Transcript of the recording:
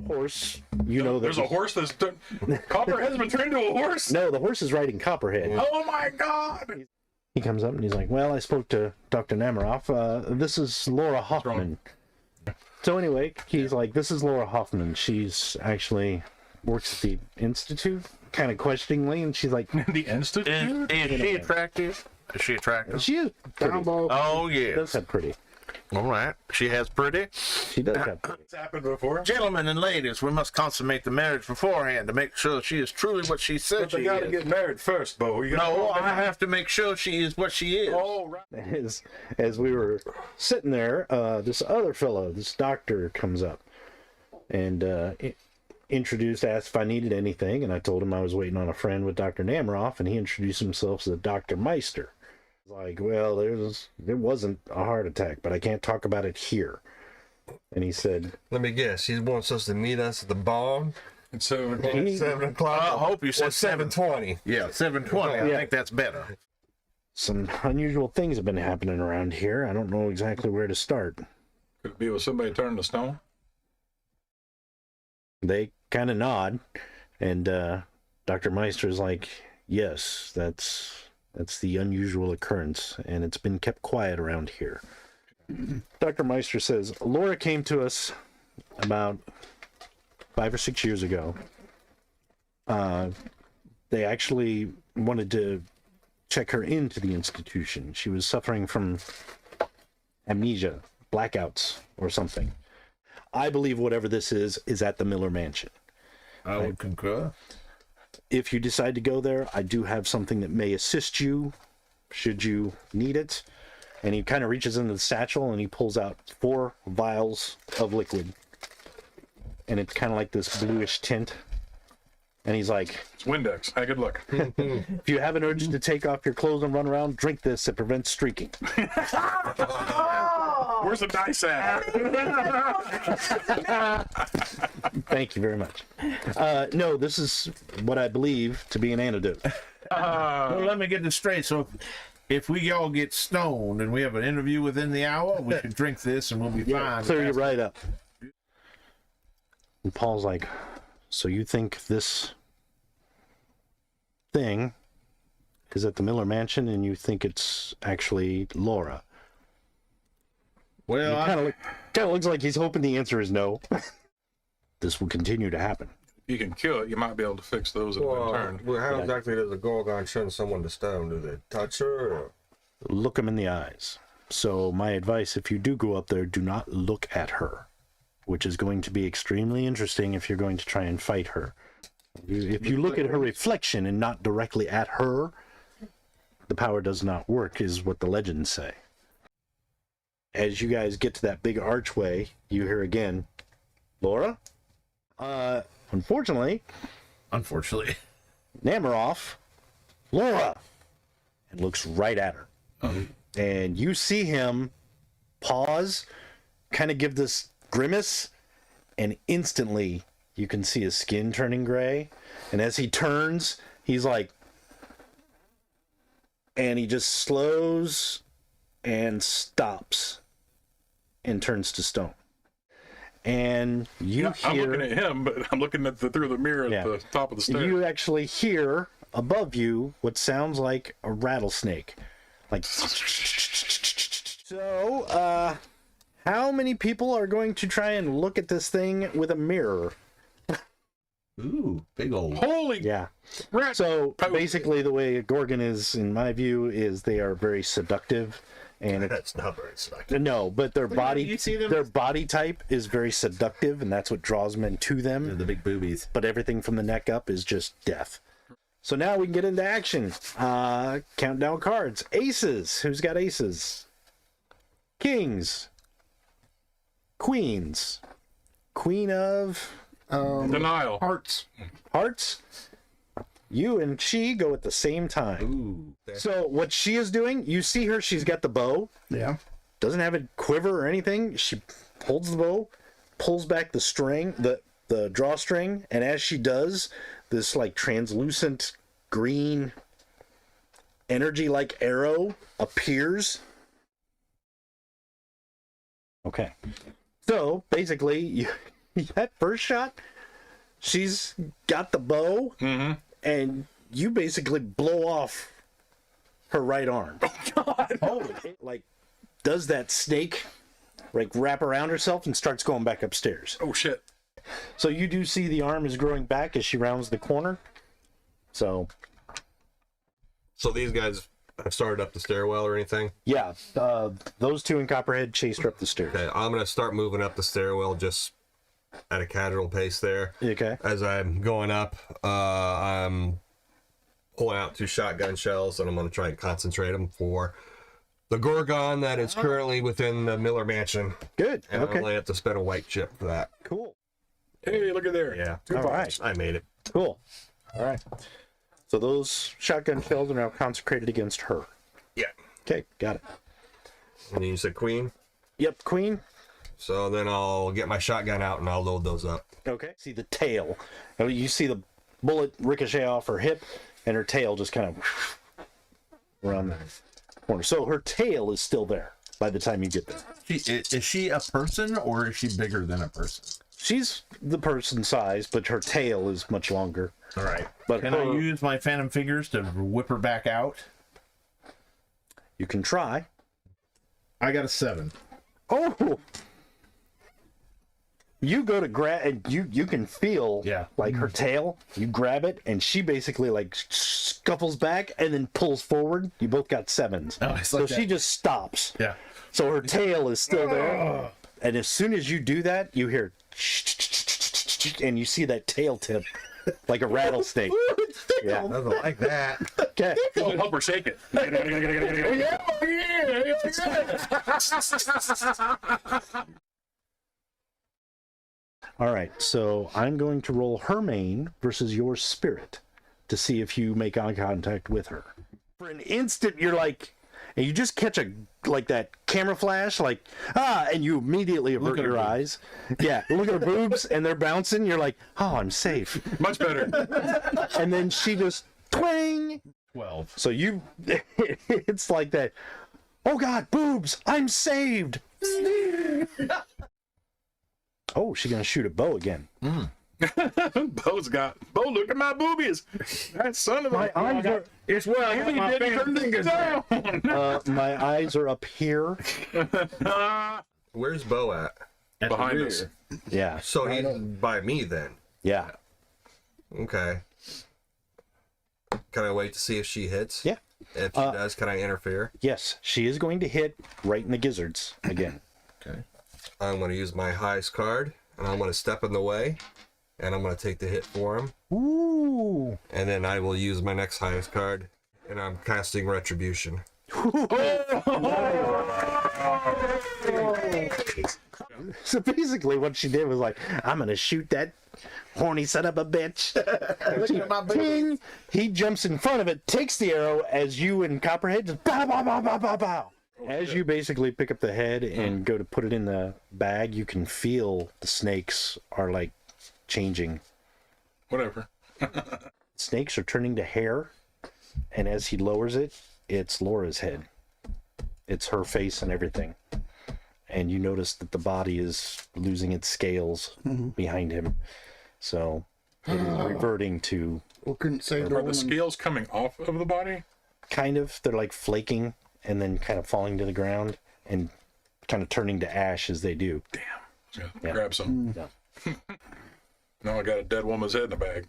horse, you know, there's a horse that's Copperhead's been turned into a horse. No, the horse is riding Copperhead. Oh my God! He comes up and he's like, well, I spoke to Dr. Namaroff. This is Laura Hoffman. So anyway, he's like, this is Laura Hoffman. She's actually works at the Institute, kind of questioningly, and she's like, The Institute? Is she attractive? Is she attractive? she is pretty. Oh, She yeah. does have pretty. All right. She has pretty. She does have pretty. It's happened before. Gentlemen and ladies, we must consummate the marriage beforehand to make sure she is truly what she said But they she gotta is. get married first, Bo. No, I have to make sure she is what she is. Oh, right. As we were sitting there, this other fellow, this doctor, comes up and asked if I needed anything, and I told him I was waiting on a friend with Dr. Namaroff, and he introduced himself as Dr. Meister. Like, well, it wasn't a heart attack, but I can't talk about it here. And he said, Let me guess. He wants us to meet us at the bar And so at 7 o'clock. I hope you said or 7:20. Yeah, 7:20. I think that's better. some unusual things have been happening around here. I don't know exactly where to start. could it be with somebody turning to stone? They kind of nod, and Dr. Meister's like, yes, that's the unusual occurrence, and it's been kept quiet around here. Dr. Meister says, Laura came to us about 5 or 6 years ago. They actually wanted to check her into the institution. She was suffering from amnesia, blackouts, or something. I believe whatever this is at the Miller Mansion. I would concur. If you decide to go there, I do have something that may assist you, should you need it. And he kind of reaches into the satchel and he pulls out 4 vials of liquid. And it's kind of like this bluish tint. And he's like, It's Windex. Hey, good luck. if you have an urge to take off your clothes and run around, drink this. It prevents streaking. Where's the dice at? Thank you very much. No, this is what I believe to be an antidote. Well, let me get this straight. So if we all get stoned and we have an interview within the hour, we can drink this and we'll be fine. Clear you right up. And Paul's like, so you think this thing is at the Miller Mansion and you think it's actually Laura? Well, Kind of looks like he's hoping the answer is no. This will continue to happen. You can kill it. You might be able to fix those that have been turned. Well, how exactly does a Gorgon turn someone to stone? Do they touch her? Or? Look him in the eyes. So my advice, if you do go up there, do not look at her, which is going to be extremely interesting if you're going to try and fight her. If you look at her reflection and not directly at her, the power does not work, is what the legends say. As you guys get to that big archway, you hear again, Laura? Unfortunately, Namaroff, Laura, and looks right at her. And you see him pause, kind of give this grimace, and instantly you can see his skin turning gray. And as he turns, he's like, and he just slows and stops and turns to stone. And you hear... I'm looking at him, but I'm looking at through the mirror at the top of the stairs. You actually hear above you what sounds like a rattlesnake. Like... So, how many people are going to try and look at this thing with a mirror? ooh, big old. Holy Yeah. rat! So, basically the way a Gorgon is, in my view, is they are very seductive. And That's not very selective. no, but their body, you see them- their body type is very seductive, and that's what draws men to them. The big boobies. But everything from the neck up is just death. So now we can get into action. Countdown cards. Aces. Who's got aces? Kings. Queens. Queen of Denial. Hearts. Hearts. You and she go at the same time. Ooh. So what she is doing, you see her, she's got the bow. Yeah. Doesn't have a quiver or anything. She holds the bow, pulls back the string, the drawstring, and as she does, this like translucent green energy like arrow appears. Okay. So basically that first shot, she's got the bow, and you basically blow off her right arm. Oh God! It, like, does that snake like wrap around herself and starts going back upstairs. Oh shit! So you do see the arm is growing back as she rounds the corner. So these guys have started up the stairwell or anything? yeah, those two in Copperhead chased her up the stairs. Okay, I'm gonna start moving up the stairwell just at a casual pace there. Okay. As I'm going up, I'm pulling out 2 shotgun shells, and I'm gonna try and concentrate them for the Gorgon that is currently within the Miller Mansion. Good. And Okay. I'm gonna have to spend a white chip for that. Cool. Hey, look at there. Yeah. 2 All points. right. I made it. Cool. All right. So those shotgun shells are now consecrated against her. Yeah. Okay, got it. And you said queen? Yep, queen. So then I'll get my shotgun out and I'll load those up. Okay. See the tail. Now you see the bullet ricochet off her hip, and her tail just kind of around the corner. So her tail is still there by the time you get there. Is she a person or is she bigger than a person? She's the person size, but her tail is much longer. All right. But Can I use my phantom fingers to whip her back out? You can try. I got a 7. Oh! You go to grab, and you can feel like her tail. You grab it, and she basically like scuffles back and then pulls forward. You both got 7s. Oh, it's so like she that. just stops. Yeah. So her tail is still there. And as soon as you do that, you hear and you see that tail tip like a rattlesnake. Yeah. Doesn't like that. Okay. Oh, help her shake it. All right. So I'm going to roll her main versus your spirit to see if you make eye contact with her. For an instant, you're like, and you just catch a like that camera flash, like and you immediately avert your eyes. Yeah, look at her boobs, and they're bouncing. You're like, oh, I'm safe. Much better. And then she just twang. 12. So you, it's like that. Oh God, boobs! I'm saved. Oh, she's gonna shoot a bow again. Bo's got. Bo, look at my boobies. That son of a. My eyes are. It's where I got my phantom fingers down. My eyes are up here. Where's Bo at? Behind us. Yeah. So he's by me then. Yeah. Okay. Can I wait to see if she hits? Yeah. If she does, can I interfere? Yes, she is going to hit right in the gizzards again. Okay. I'm going to use my highest card, and I'm going to step in the way, and I'm going to take the hit for him. Ooh. And then I will use my next highest card, and I'm casting Retribution. So basically, what she did was like, I'm gonna shoot that horny son of a bitch. Ting! He jumps in front of it, takes the arrow as you and Copperhead just bow, bow, bow, bow, bow, bow. As you basically pick up the head and go to put it in the bag, you can feel the snakes are like changing. Whatever. Snakes are turning to hair, and as he lowers it, it's Laura's head. It's her face and everything. And you notice that the body is losing its scales behind him. So it is reverting to Well, couldn't say the Are the woman. scales coming off of the body? kind of, they're like flaking and then kind of falling to the ground and kind of turning to ash as they do. Yeah. Grab some. Yeah. Now I got a dead woman's head in the bag.